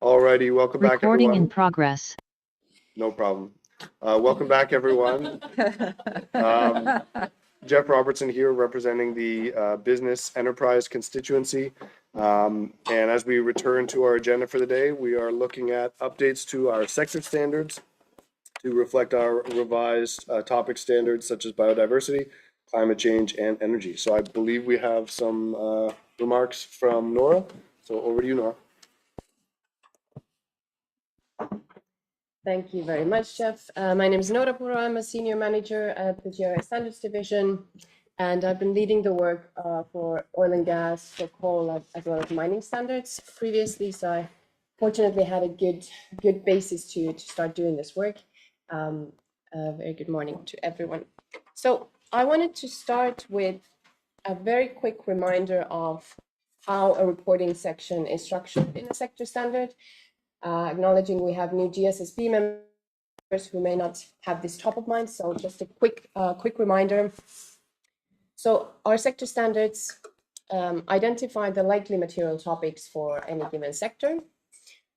Alrighty, welcome back, Recording in everyone. progress. No problem. Welcome back, everyone. Jeff Robertson here, representing the Business Enterprise constituency. And as we return to our agenda for the day, we are looking at updates to our sector standards to reflect our revised topic standards such as biodiversity, climate change, and energy. So I believe we have some remarks from Nora. So over to you, Nora. Thank you very much, Jeff. My name is Nora Puro. I'm a senior manager at the GRI Standards Division, and I've been leading the work for oil and gas, for coal, as well as mining standards previously. So I fortunately had a good basis to start doing this work. A very good morning to everyone. So I wanted to start with a very quick reminder of how a reporting section is structured in a sector standard. Acknowledging we have new GSSB members who may not have this top of mind, so just a quick reminder. So our sector standards identify the likely material topics for any given sector,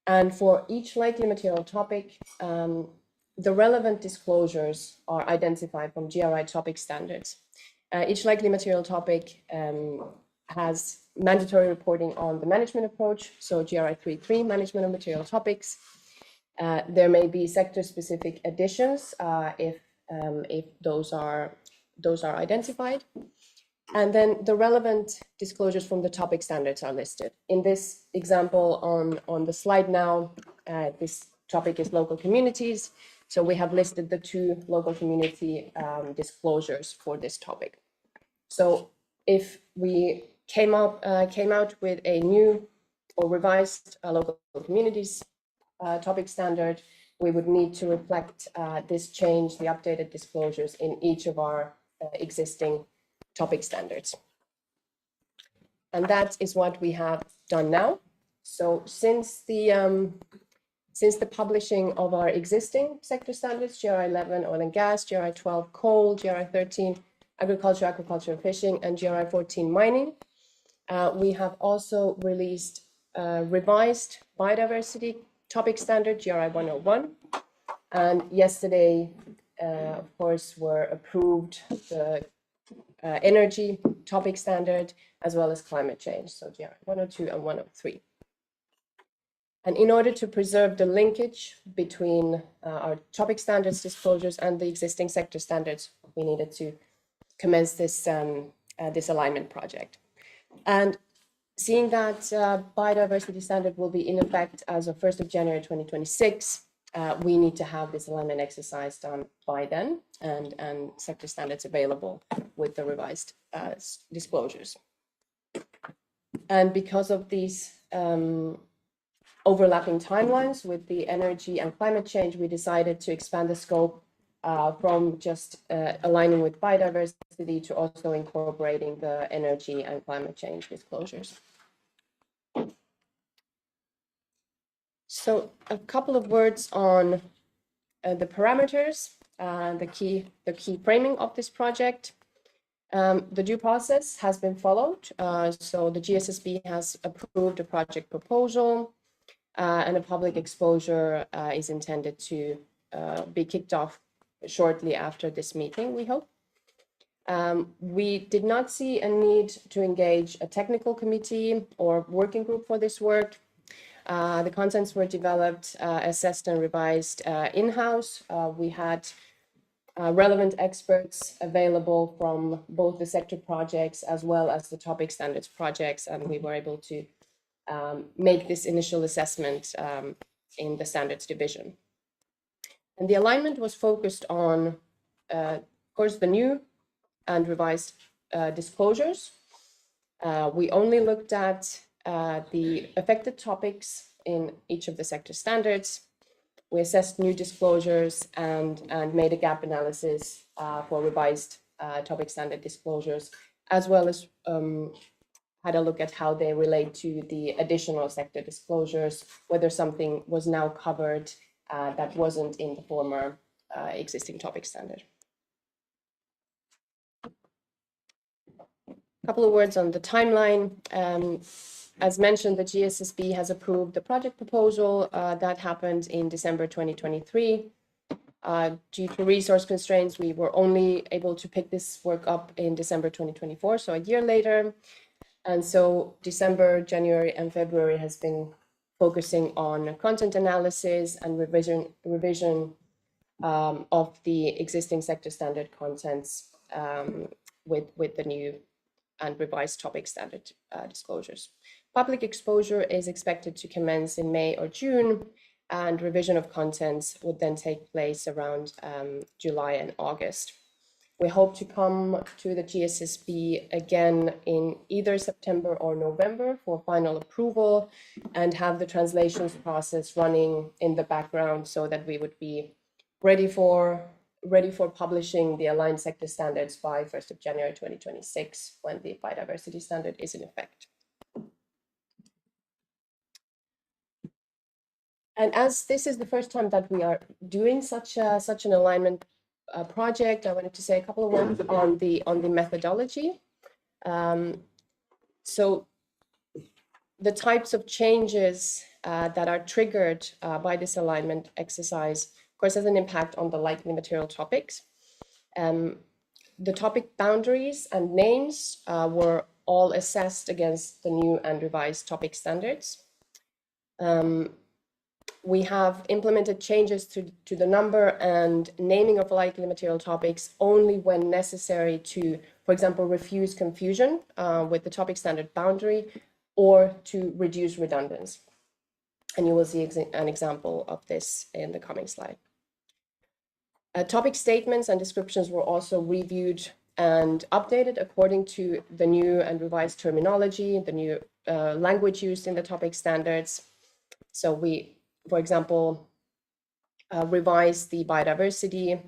and for each likely material topic, the relevant disclosures are identified from GRI topic standards. Each likely material topic has mandatory reporting on the management approach, so GRI 3.3, management of material topics. There may be sector-specific additions if those are identified. And then the relevant disclosures from the topic standards are listed. In this example on the slide now, this topic is local communities. So we have listed the two local community disclosures for this topic. So if we came out with a new or revised local communities topic standard, we would need to reflect this change, the updated disclosures in each of our existing topic standards. And that is what we have done now. So since the publishing of our existing sector standards, GRI 11 oil and gas, GRI 12 coal, GRI 13 agriculture, aquaculture and fishing, and GRI 14 mining, we have also released revised biodiversity topic standard, GRI 101. And yesterday, of course, were approved the energy topic standard, as well as climate change, so GRI 102 and 103. And in order to preserve the linkage between our topic standards disclosures and the existing sector standards, we needed to commence this alignment project. And seeing that biodiversity standard will be in effect as of 1st of January 2026, we need to have this alignment exercise done by then, and sector standards available with the revised disclosures. And because of these overlapping timelines with the energy and climate change, we decided to expand the scope from just aligning with biodiversity to also incorporating the energy and climate change disclosures. So a couple of words on the parameters, the key framing of this project. The due process has been followed. So the GSSB has approved a project proposal, and a public exposure is intended to be kicked off shortly after this meeting, we hope. We did not see a need to engage a technical committee or working group for this work. The contents were developed, assessed and revised in-house. We had relevant experts available from both the sector projects as well as the topic standards projects, and we were able to make this initial assessment in the standards division. And the alignment was focused on, of course, the new and revised disclosures. We only looked at the affected topics in each of the sector standards. We assessed new disclosures and made a gap analysis for revised topic standard disclosures, as well as had a look at how they relate to the additional sector disclosures, whether something was now covered that wasn't in the former existing topic standard. A couple of words on the timeline. as mentioned, the GSSB has approved the project proposal that happened in December 2023. Due to resource constraints, we were only able to pick this work up in December 2024, so a year later. And so December, January, and February has been focusing on content analysis and revision of the existing sector standard contents with the new and revised topic standard disclosures. Public exposure is expected to commence in May or June, and revision of contents would then take place around July and August. We hope to come to the GSSB again in either September or November for final approval and have the translations process running in the background so that we would be ready for publishing the aligned sector standards by 1st of January 2026, when the biodiversity standard is in effect. And as this is the first time that we are doing such an alignment project, I wanted to say a couple of words on the methodology. So the types of changes that are triggered by this alignment exercise, of course, has an impact on the likely material topics. The topic boundaries and names were all assessed against the new and revised topic standards. We have implemented changes to the number and naming of likely material topics only when necessary to, for example, refuse confusion with the topic standard boundary or to reduce redundancy. And you will see an example of this in the coming slide. Topic statements and descriptions were also reviewed and updated according to the new and revised terminology, the new language used in the topic standards. So we, for example, revise the biodiversity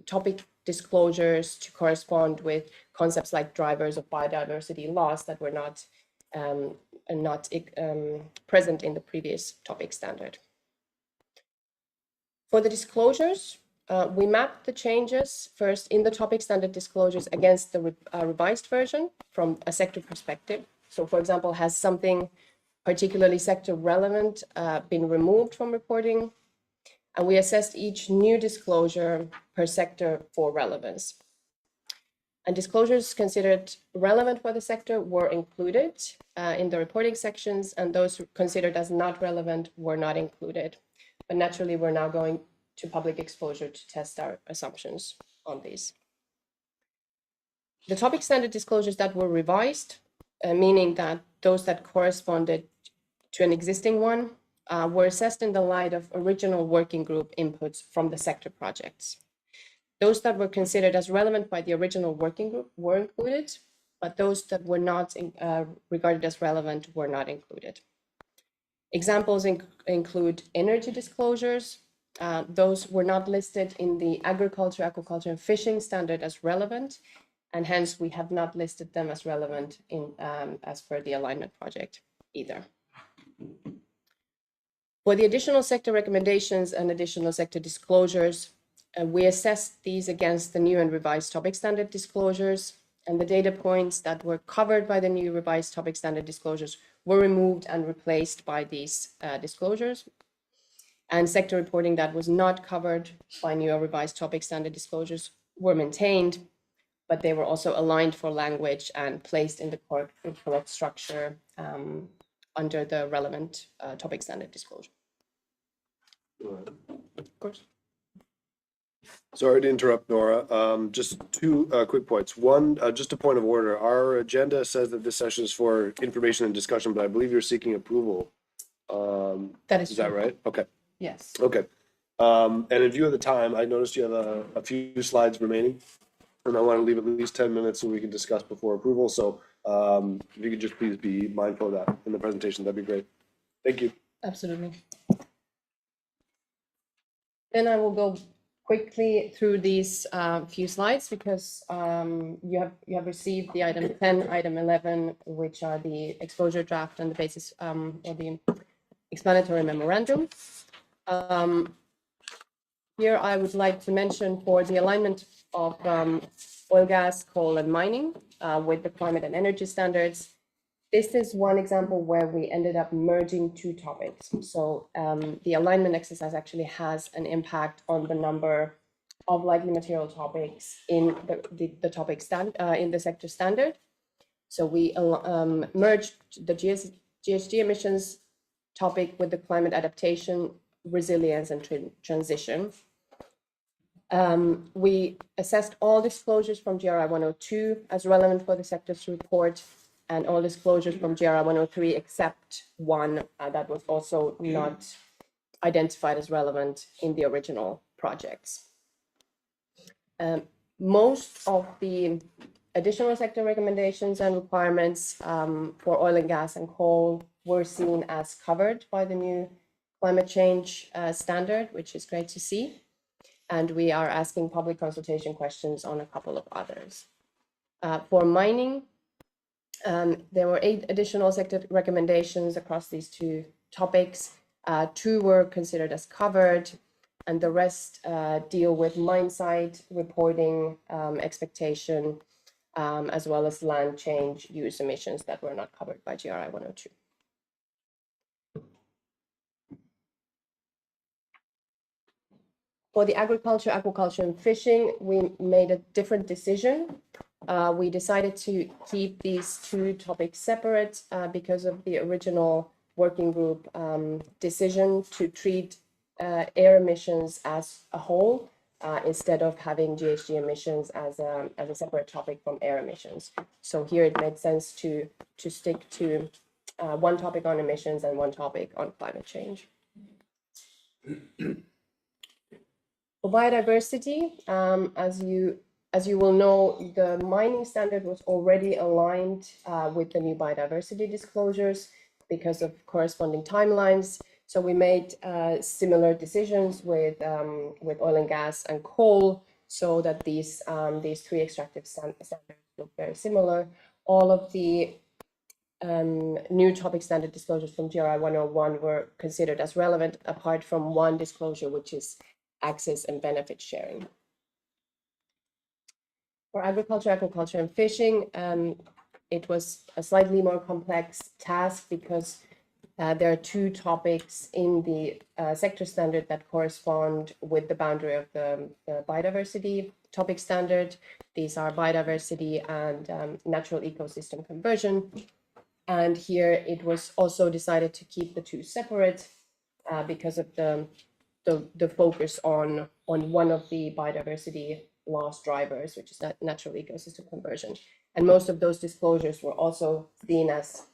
topic disclosures to correspond with concepts like drivers of biodiversity loss that were not present in the previous topic standard. For the disclosures, we mapped the changes first in the topic standard disclosures against the revised version from a sector perspective. So, for example, has something particularly sector relevant been removed from reporting? And we assessed each new disclosure per sector for relevance. And disclosures considered relevant for the sector were included in the reporting sections, and those considered as not relevant were not included. But naturally, we're now going to public exposure to test our assumptions on these. The topic standard disclosures that were revised, meaning that those that corresponded to an existing one, were assessed in the light of original working group inputs from the sector projects. Those that were considered as relevant by the original working group were included, but those that were not regarded as relevant were not included. Examples include energy disclosures. Those were not listed in the agriculture, aquaculture, and fishing standard as relevant, and hence we have not listed them as relevant in as per the alignment project either. For the additional sector recommendations and additional sector disclosures, we assessed these against the new and revised topic standard disclosures, and the data points that were covered by the new revised topic standard disclosures were removed and replaced by these disclosures. And sector reporting that was not covered by new or revised topic standard disclosures were maintained, but they were also aligned for language and placed in the correct structure under the relevant topic standard disclosure. Of course. Sorry to interrupt, Nora. Just two quick points. One, just a point of order. Our agenda says that this session is for information and discussion, but I believe you're seeking approval. That is that true. right? Okay. Yes. Okay. And in view of the time, I noticed you have a few slides remaining, and I want to leave at least 10 minutes so we can discuss before approval. So if you could just please be mindful of that in the presentation, that'd be great. Thank you. Absolutely. Then I will go quickly through these few slides because you have received the item 10, item 11, which are the exposure draft and the basis or the explanatory memorandum. Here I would like to mention for the alignment of oil, gas, coal, and mining with the climate and energy standards, This is one example where we ended up merging two topics. So the alignment exercise actually has an impact on the number of likely material topics in the topic in the sector standard. So we merged the GHG emissions topic with the climate adaptation, resilience, and transition. We assessed all disclosures from GRI 102 as relevant for the sector's report, and all disclosures from GRI 103 except one that was also not identified as relevant in the original projects. Most of the additional sector recommendations and requirements for oil and gas and coal were seen as covered by the new climate change standard, which is great to see. And we are asking public consultation questions on a couple of others. For mining, there were 8 additional sector recommendations across these 2 topics. 2 were considered as covered, and the rest deal with mine site reporting expectation, as well as land change use emissions that were not covered by GRI 102. For the agriculture, aquaculture, and fishing, we made a different decision. We decided to keep these 2 topics separate because of the original working group decision to treat air emissions as a whole instead of having GHG emissions as a separate topic from air emissions. So here it made sense to stick to one topic on emissions and one topic on climate change. For biodiversity, as you will know, the mining standard was already aligned with the new biodiversity disclosures because of corresponding timelines. So we made similar decisions with oil and gas and coal, so that these 3 extractive standards look very similar. All of the new topic standard disclosures from GRI 101 were considered as relevant, apart from one disclosure, which is access and benefit sharing. For agriculture, aquaculture, and fishing, it was a slightly more complex task because there are 2 topics in the sector standard that correspond with the boundary of the biodiversity topic standard. These are biodiversity and natural ecosystem conversion. And here it was also decided to keep the 2 separate because of the focus on one of the biodiversity loss drivers, which is that natural ecosystem conversion. And most of those disclosures were also seen as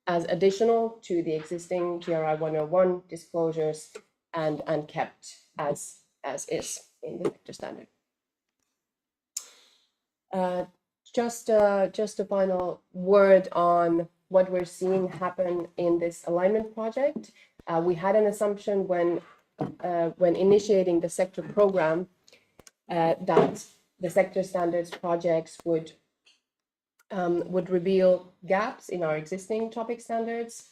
additional to the existing GRI 101 disclosures and kept as is in the sector standard. Just a final word on what we're seeing happen in this alignment project. We had an assumption when initiating the sector program that the sector standards projects would reveal gaps in our existing topic standards,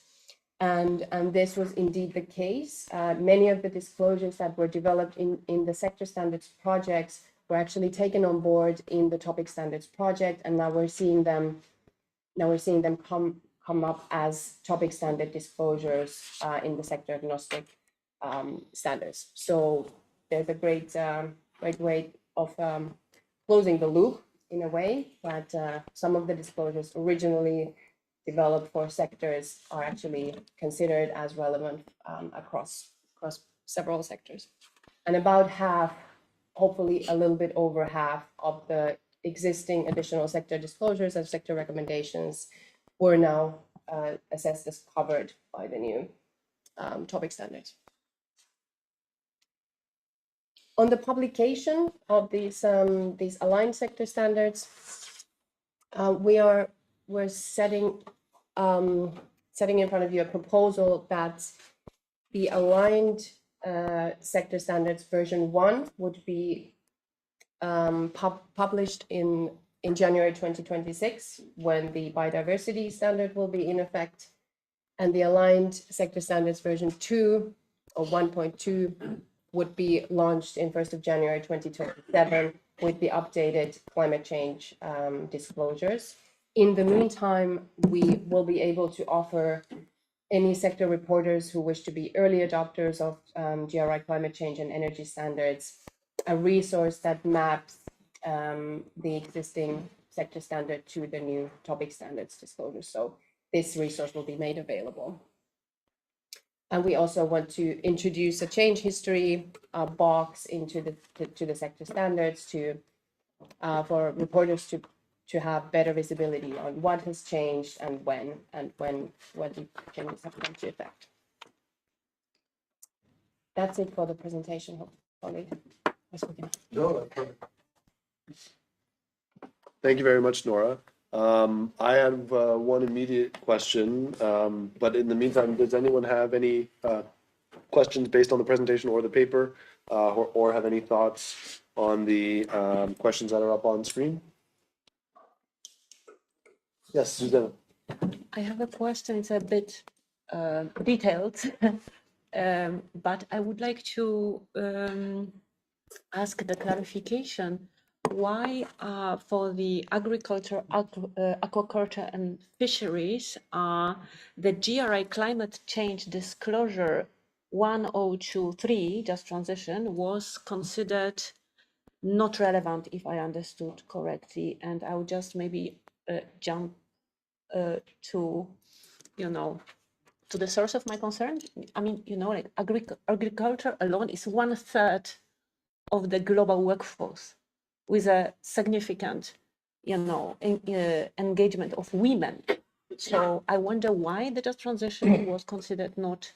and this was indeed the case. Many of the disclosures that were developed in the sector standards projects were actually taken on board in the topic standards project, and now we're seeing them come up as topic standard disclosures in the sector agnostic standards. So there's a great way of closing the loop in a way, but some of the disclosures originally developed for sectors are actually considered as relevant across several sectors. And about half, hopefully a little bit over half of the existing additional sector disclosures and sector recommendations were now assessed as covered by the new topic standards. On the publication of these aligned sector standards, we're setting in front of you a proposal that the aligned sector standards version 1 would be published in January 2026, when the biodiversity standard will be in effect, and the aligned sector standards version 2 or 1.2 would be launched in 1st of January 2027 with the updated climate change disclosures. In the meantime, we will be able to offer any sector reporters who wish to be early adopters of GRI climate change and energy standards a resource that maps the existing sector standard to the new topic standards disclosure. So this resource will be made available. And we also want to introduce a change history box into the sector standards for reporters to have better visibility on what has changed and when the changes have come to effect. That's it for the presentation, hopefully. No, that's perfect. Thank you very much, Nora. I have one immediate question, but in the meantime, does anyone have any questions based on the presentation or the paper, or have any thoughts on the questions that are up on screen? Yes, Susanna. I have a question. It's a bit detailed, but I would like to ask the clarification. Why for the agriculture, aquaculture and fisheries, the GRI climate change disclosure 1023, just transition, was considered not relevant, if I understood correctly. And I would just maybe jump to, to the source of my concern. I mean, like agriculture alone is 1/3 of the global workforce, with a significant, engagement of women. So I wonder why the just transition was considered not,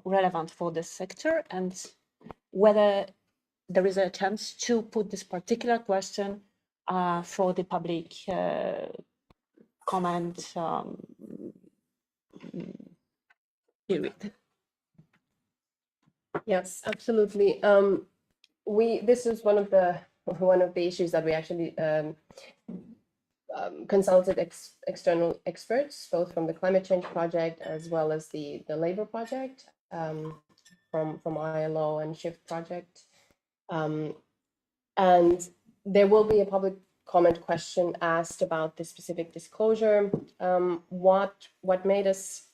relevant for this sector, and whether there is a chance to put this particular question for the public comment period. Yes, absolutely. This is one of the issues that we actually consulted external experts, both from the climate change project as well as the labor project, from ILO and Shift project, and there will be a public comment question asked about this specific disclosure. What made us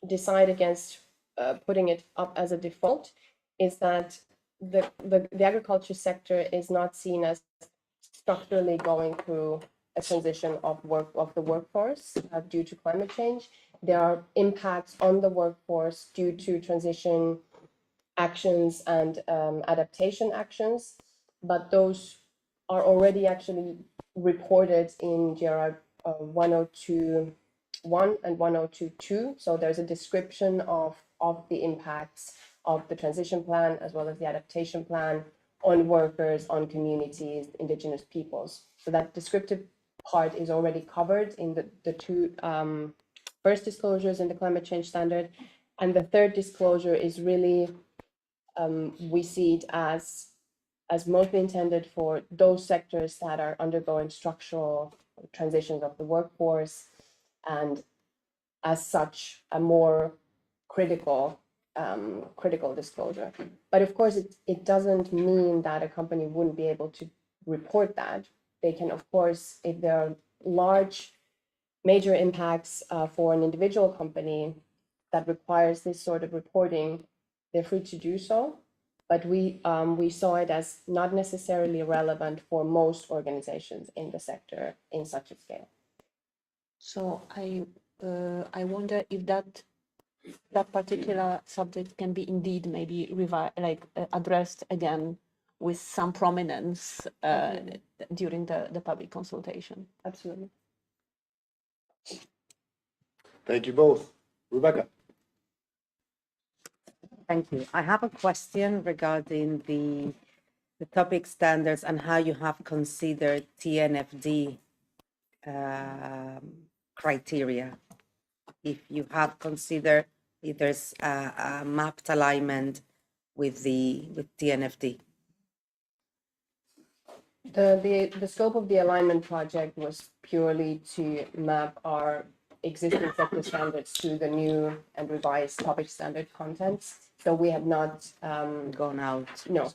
decide against putting it up as a default is that the agriculture sector is not seen as structurally going through a transition of the workforce due to climate change. There are impacts on the workforce due to transition actions and adaptation actions, but those are already actually reported in GRI 1021 and 1022. So there's a description of the impacts of the transition plan as well as the adaptation plan on workers, on communities, indigenous peoples. So that descriptive part is already covered in the two first disclosures in the climate change standard. And the third disclosure is really, we see it as mostly intended for those sectors that are undergoing structural transitions of the workforce, and as such, a more critical disclosure. But of course, it doesn't mean that a company wouldn't be able to report that. They can, of course, if there are large, major impacts for an individual company that requires this sort of reporting, they're free to do so. But we saw it as not necessarily relevant for most organizations in the sector in such a scale. So I wonder if that particular subject can be indeed maybe addressed again with some prominence during the public consultation. Absolutely. Thank you both. Rebecca. Thank you. I have a question regarding the topic standards and how you have considered TNFD criteria. If you have considered if there's a mapped alignment with TNFD. The scope of the alignment project was purely to map our existing sector standards to the new and revised topic standard contents. So we have not Gone out. No.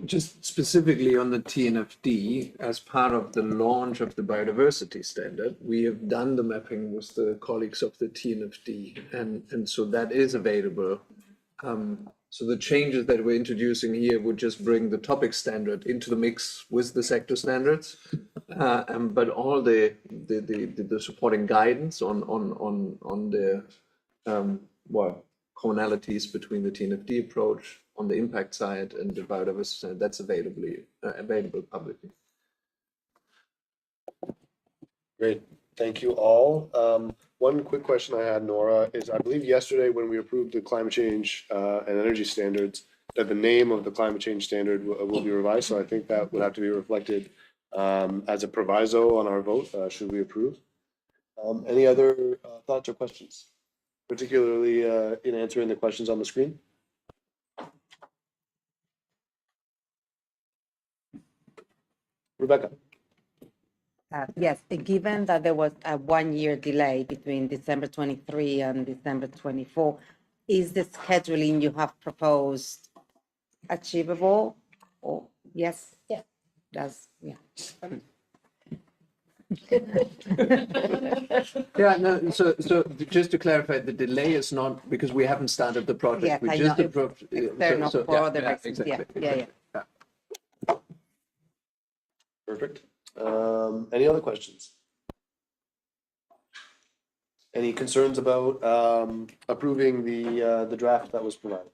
Just specifically on the TNFD, as part of the launch of the biodiversity standard, we have done the mapping with the colleagues of the TNFD, and so that is available. So the changes that we're introducing here would just bring the topic standard into the mix with the sector standards, but all the supporting guidance on the well, commonalities between the TNFD approach on the impact side and the biodiversity side, that's available publicly. Great, thank you all. One quick question I had, Nora, is I believe yesterday when we approved the climate change and energy standards, that the name of the climate change standard will be revised. So I think that would have to be reflected as a proviso on our vote, should we approve. Any other thoughts or questions, particularly in answering the questions on the screen? Rebecca. Yes, given that there was a 1-year delay between December 23 and December 24, is the scheduling you have proposed achievable? Or yes? Yeah. Yeah. Yeah, no, so just to clarify, the delay is not because we haven't started the project. Yes, We I just know. approved. External for other reasons. Exactly. Yeah. Perfect. Any other questions? Any concerns about approving the draft that was provided?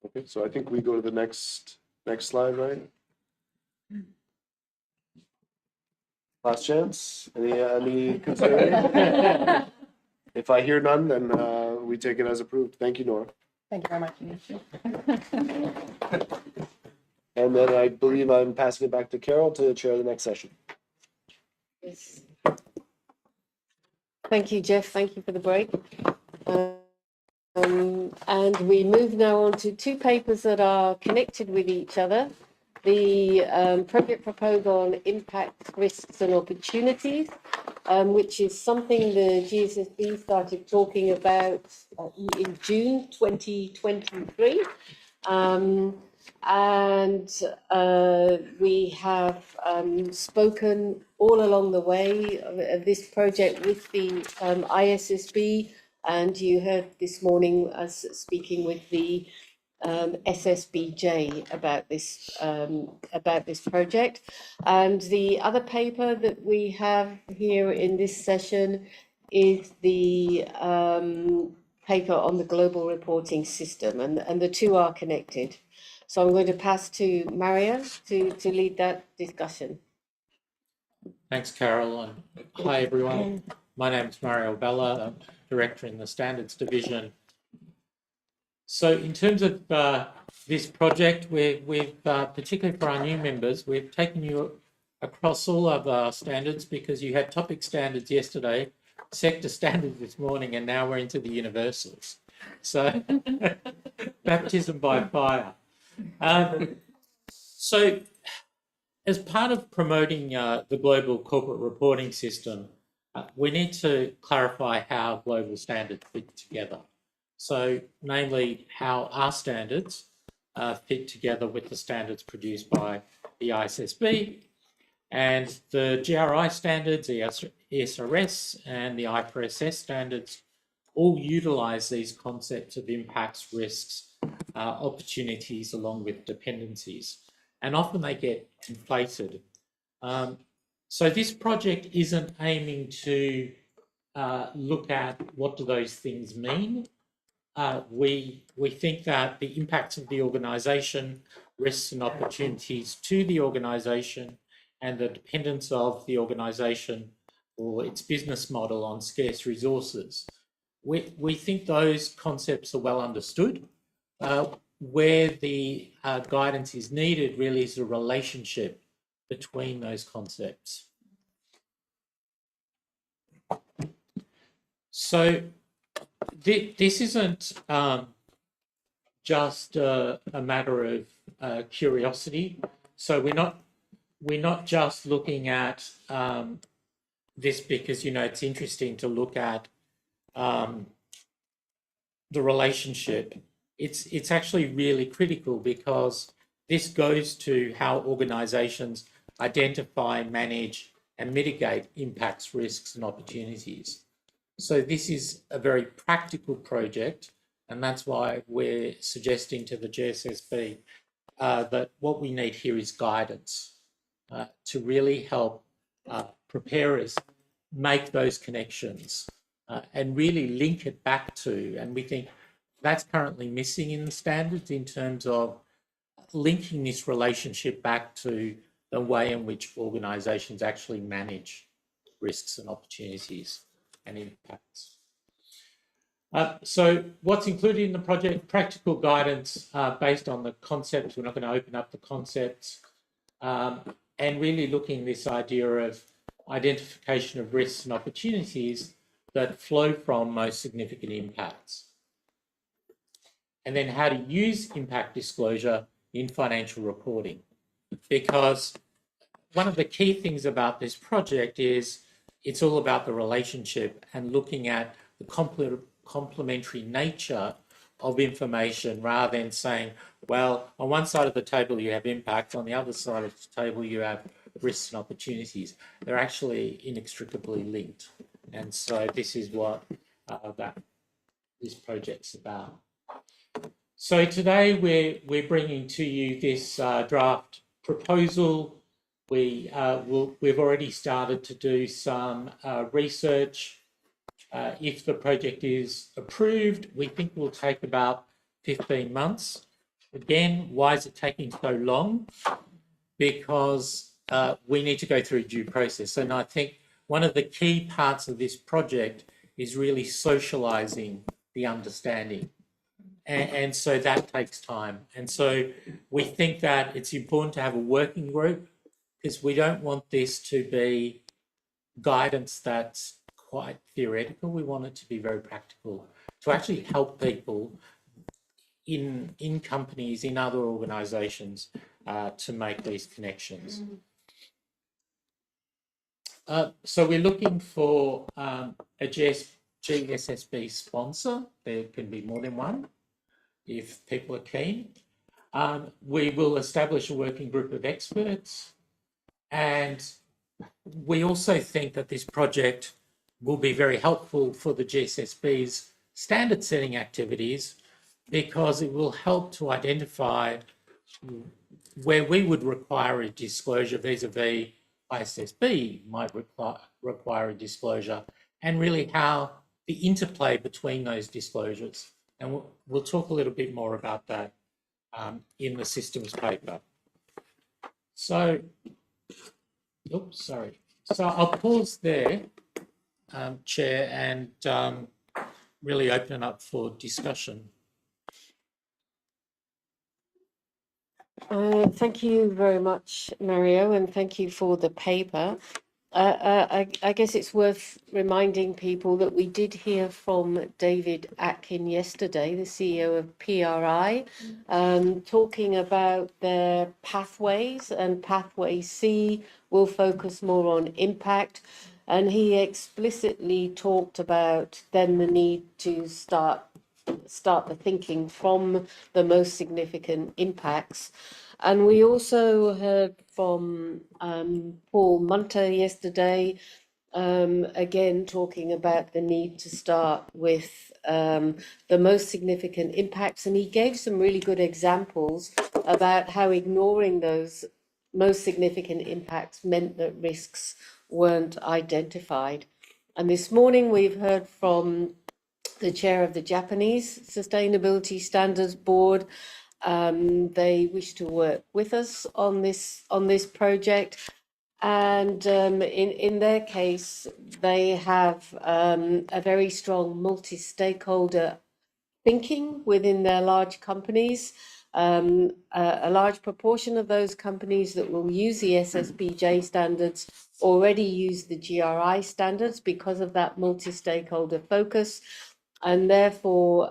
Okay, so I think we go to the next slide, right? Last chance. Any concerns? If I hear none, then we take it as approved. Thank you, Nora. Thank you very much. And then I believe I'm passing it back to Carol to chair the next session. Yes. Thank you, Jeff. Thank you for the break. And we move now on to two papers that are connected with each other. The project proposal on impact, risks and opportunities, which is something the GSSB started talking about in June 2023. And we have spoken all along the way of this project with the ISSB, and you heard this morning us speaking with the SSBJ about this project. And the other paper that we have here in this session is the paper on the global reporting system, and the two are connected. So I'm going to pass to Mario to lead that discussion. Thanks, Carol, and hi, everyone. My name is Mario Bella. I'm Director in the Standards Division. So in terms of this project, we've particularly for our new members, we've taken you across all of our standards because you had topic standards yesterday, sector standards this morning, and now we're into the universals. So baptism by fire. So as part of promoting the global corporate reporting system, we need to clarify how global standards fit together. So namely how our standards fit together with the standards produced by the ISSB, and the GRI standards, the ESRS and the IFRS standards all utilise these concepts of impacts, risks, opportunities along with dependencies, and often they get conflated. So this project isn't aiming to look at what do those things mean. We think that the impacts of the organisation, risks and opportunities to the organisation, and the dependence of the organisation or its business model on scarce resources. We think those concepts are well understood. Where the guidance is needed really is the relationship between those concepts. So this isn't just a matter of curiosity. So we're not just looking at this because, you know, it's interesting to look at the relationship it's actually really critical because this goes to how organisations identify, manage, and mitigate impacts, risks, and opportunities. So this is a very practical project, and that's why we're suggesting to the GSSB that what we need here is guidance to really help prepare us make those connections and really link it back to, and we think that's currently missing in the standards in terms of linking this relationship back to the way in which organisations actually manage risks and opportunities and impacts. So what's included in the project? Practical guidance based on the concepts. We're not going to open up the concepts. And really looking at this idea of identification of risks and opportunities that flow from most significant impacts. And then how to use impact disclosure in financial reporting. Because one of the key things about this project is it's all about the relationship and looking at the complementary nature of information rather than saying, well, on one side of the table you have impact, on the other side of the table you have risks and opportunities. They're actually inextricably linked. And so this is what this project's about. So today we're bringing to you this draft proposal. We've already started to do some research. If the project is approved, we think it will take about 15 months. Again, why is it taking so long? Because we need to go through due process. And I think one of the key parts of this project is really socialising the understanding. And so that takes time. And so we think that it's important to have a working group because we don't want this to be guidance that's quite theoretical. We want it to be very practical, to actually help people in companies, in other organisations, to make these connections. So we're looking for a GSSB sponsor. There can be more than one if people are keen. We will establish a working group of experts, and we also think that this project will be very helpful for the GSSB's standard setting activities because it will help to identify where we would require a disclosure vis-a-vis ISSB might require a disclosure, and really how the interplay between those disclosures. And we'll talk a little bit more about that in the systems paper. So, oops, sorry. So I'll pause there, Chair, and really open up for discussion. Thank you very much, Mario, and thank you for the paper. I guess it's worth reminding people that we did hear from David Atkin yesterday, the CEO of PRI, talking about their pathways, and pathway C will focus more on impact. And he explicitly talked about then the need to start the thinking from the most significant impacts. And we also heard from Paul Munter yesterday, again talking about the need to start with the most significant impacts. And he gave some really good examples about how ignoring those most significant impacts meant that risks weren't identified. And this morning we've heard from the chair of the Japanese Sustainability Standards Board. They wish to work with us on this project, and in their case, they have a very strong multi-stakeholder thinking within their large companies. A large proportion of those companies that will use the SSBJ standards already use the GRI standards because of that multi-stakeholder focus. And therefore,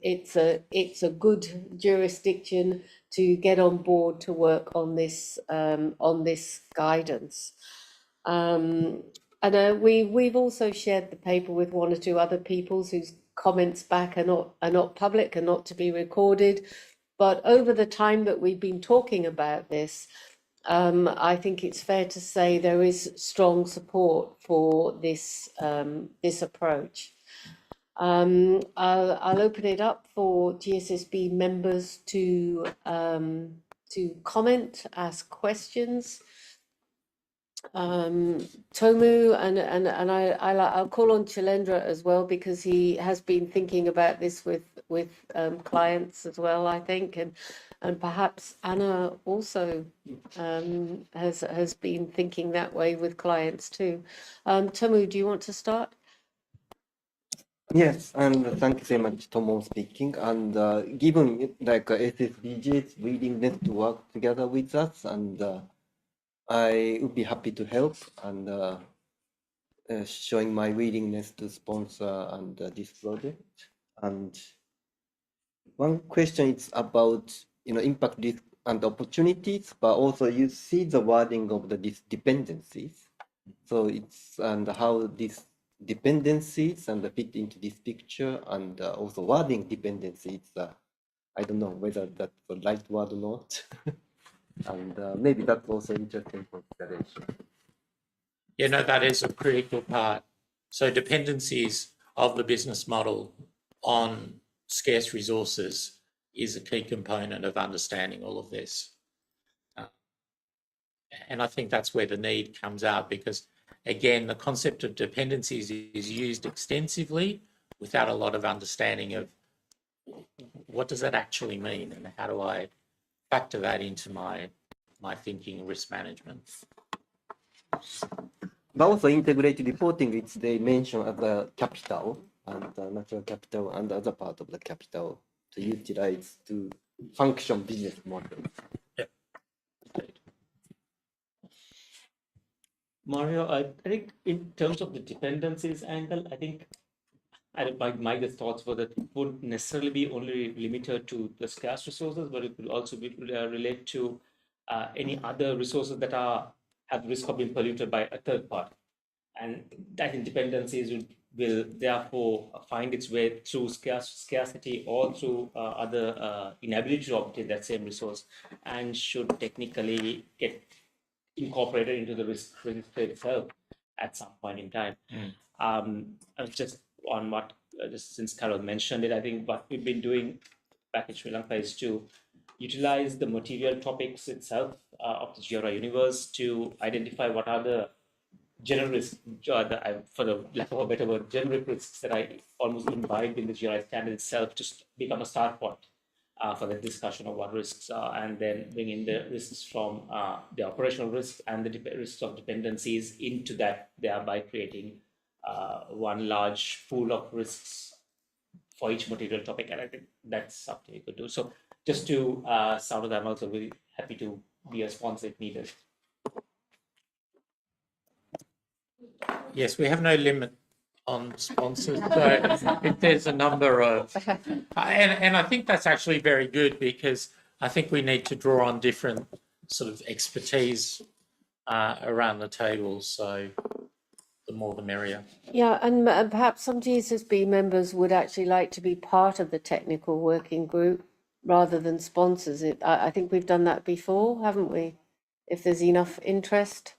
it's a good jurisdiction to get on board to work on this guidance. And we've also shared the paper with one or two other people comments back are not public and not to be recorded. But over the time that we've been talking about this, I think it's fair to say there is strong support for this this approach. I'll open it up for GSSB members to comment, ask questions. Tomu and I'll call on Chilendra as well, because he has been thinking about this with clients as well, I think, and perhaps Anna also has been thinking that way with clients too. Tomu, do you want to start? Yes, and thank you very much, Tomo speaking. And given like SSBG's willingness to work together with us, and I would be happy to help and showing my willingness to sponsor and this project. And one question is about impact risk and opportunities, but also you see the wording of these dependencies. So it's and how these dependencies and fit into this picture, and also wording dependencies. I don't know whether that's the right word or not. And maybe that's also interesting consideration. Yeah, no, that is a critical part. So dependencies of the business model on scarce resources is a key component of understanding all of this. And I think that's where the need comes out, because again, the concept of dependencies is used extensively without a lot of understanding of what does that actually mean and how do I factor that into my thinking and risk management. But also integrated reporting, it's they mention as a capital and natural capital and other part of the capital to utilize to function business model. Yep. Mario, I think in terms of the dependencies angle, I think my thoughts were that it wouldn't necessarily be only limited to the scarce resources, but it could also be relate to any other resources that have risk of being polluted by a third party. And that dependencies will therefore find its way through scarcity or through other inability to obtain that same resource, and should technically get incorporated into the risk register itself at some point in time. Just on what, just since Carol mentioned it, I think what we've been doing back in Sri Lanka is to utilize the material topics itself of the GRI universe to identify what are the general risks, for the lack of a better word, generic risks that I almost imbibed in the GRI standard itself, to become a start point for the discussion of what risks are, and then bring in the risks from the operational risks and the risks of dependencies into that, thereby creating one large pool of risks for each material topic. And I think that's something you could do. So just to sound that, I'm also really happy to be a sponsor if needed. Yes, we have no limit on sponsors. So if there's a number of, and I think that's actually very good, because I think we need to draw on different sort of expertise around the table. So the more the merrier. Yeah, and perhaps some GSSB members would actually like to be part of the technical working group rather than sponsors it. I think we've done that before, haven't we? If there's enough interest.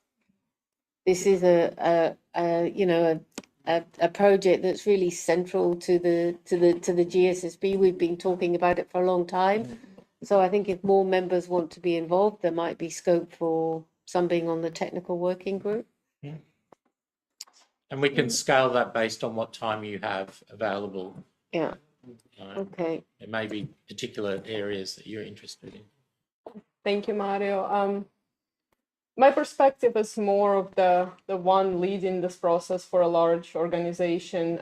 This is a project that's really central to the GSSB. We've been talking about it for a long time. So I think if more members want to be involved, there might be scope for some being on the technical working group. Yeah. And we can scale that based on what time you have available. Yeah. Okay. There may be particular areas that you're interested in. Thank you, Mario. My perspective is more of the one leading this process for a large organization.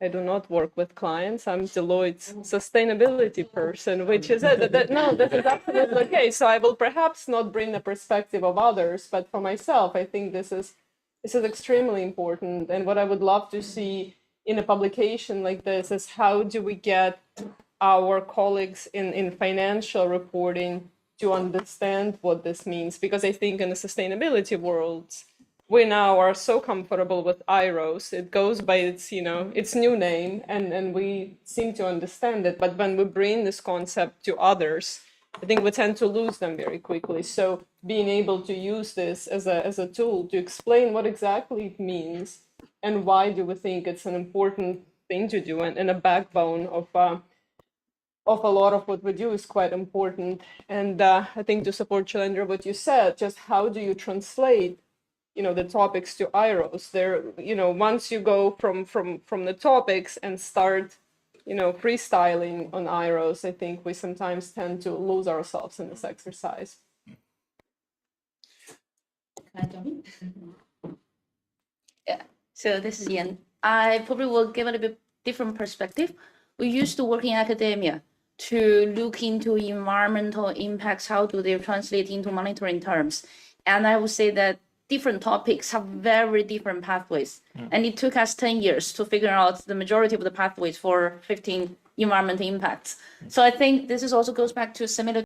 I do not work with clients. I'm Deloitte's sustainability person, which is no, this is absolutely okay. So I will perhaps not bring the perspective of others, but for myself, I think this is extremely important. And what I would love to see in a publication like this is how do we get our colleagues in financial reporting to understand what this means, because I think in the sustainability world, we now are so comfortable with IROS. It goes by its, its new name, and we seem to understand it. But when we bring this concept to others, I think we tend to lose them very quickly. So being able to use this as a tool to explain what exactly it means and why do we think it's an important thing to do and a backbone of a lot of what we do is quite important. And I think to support Chalendra, what you said, just how do you translate the topics to IROS? There, once you go from the topics and start, freestyling on IROS, I think we sometimes tend to lose ourselves in this exercise. Can I jump in? Yeah, so this is Ian. I probably will give a little bit different perspective. We used to work in academia to look into environmental impacts, how do they translate into monitoring terms. And I would say that different topics have very different pathways. And it took us 10 years to figure out the majority of the pathways for 15 environmental impacts. So I think this is also goes back to similar